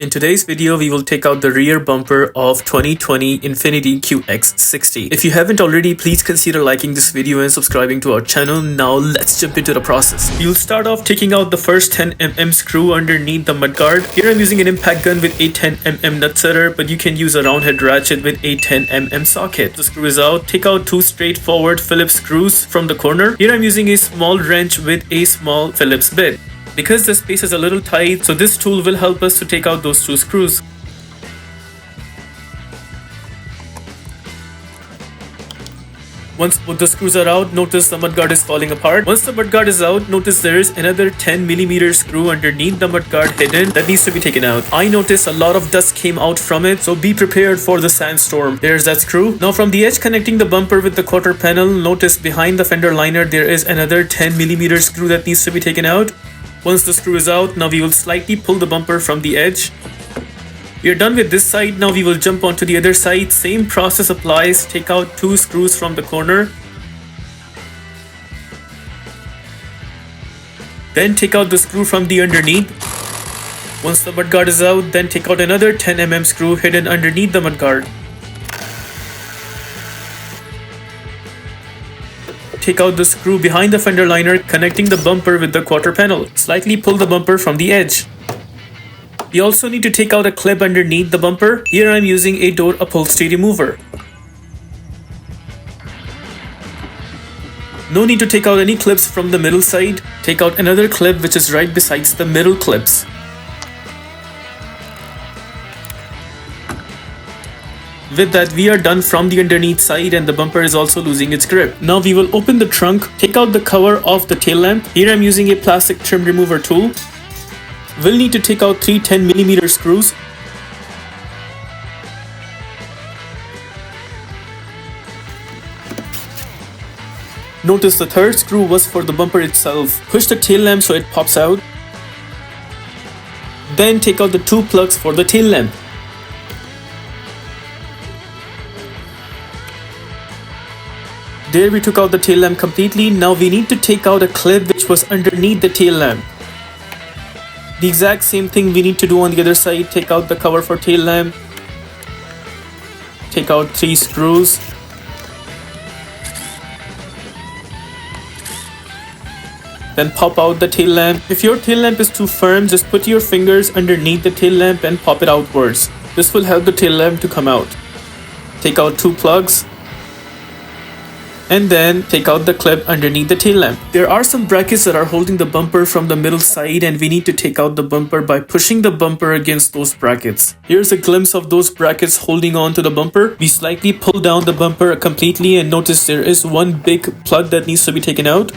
In today's video, we will take out the rear bumper of 2020 Infiniti QX60. If you haven't already, please consider liking this video and subscribing to our channel. Now let's jump into the process. You'll start off taking out the first 10mm screw underneath the mudguard. Here I'm using an impact gun with a 10mm nut setter, but you can use a round head ratchet with a 10mm socket. The screw is out. Take out two straightforward Phillips screws from the corner. Here I'm using a small wrench with a small Phillips bit. Because the space is a little tight, so this tool will help us to take out those two screws. Once both the screws are out, notice the mudguard is falling apart. Once the mudguard is out, notice there is another 10mm screw underneath the mudguard hidden that needs to be taken out. I noticed a lot of dust came out from it, so be prepared for the sandstorm. There's that screw. Now from the edge connecting the bumper with the quarter panel, notice behind the fender liner there is another 10mm screw that needs to be taken out. Once the screw is out, now we will slightly pull the bumper from the edge. We are done with this side. Now we will jump onto the other side. Same process applies. Take out two screws from the corner. Then take out the screw from the underneath. Once the mudguard is out, then take out another 10mm screw hidden underneath the mudguard. Take out the screw behind the fender liner connecting the bumper with the quarter panel. Slightly pull the bumper from the edge. We also need to take out a clip underneath the bumper. Here I am using a door upholstery remover. No need to take out any clips from the middle side. Take out another clip which is right besides the middle clips. With that, we are done from the underneath side and the bumper is also losing its grip. Now we will open the trunk, take out the cover of the tail lamp. Here I'm using a plastic trim remover tool. We'll need to take out three 10mm screws. Notice the third screw was for the bumper itself. Push the tail lamp so it pops out. Then take out the two plugs for the tail lamp. There we took out the tail lamp completely. Now we need to take out a clip which was underneath the tail lamp. The exact same thing we need to do on the other side. Take out the cover for tail lamp. Take out three screws. Then pop out the tail lamp. If your tail lamp is too firm, just put your fingers underneath the tail lamp and pop it outwards. This will help the tail lamp to come out. Take out two plugs. And then take out the clip underneath the tail lamp. There are some brackets that are holding the bumper from the middle side and we need to take out the bumper by pushing the bumper against those brackets. Here's a glimpse of those brackets holding on to the bumper. We slightly pull down the bumper completely and notice there is one big plug that needs to be taken out.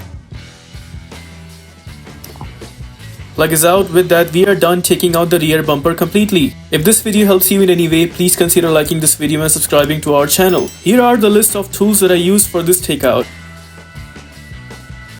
Plug is out. With that, we are done taking out the rear bumper completely. If this video helps you in any way, please consider liking this video and subscribing to our channel. Here are the list of tools that I used for this takeout.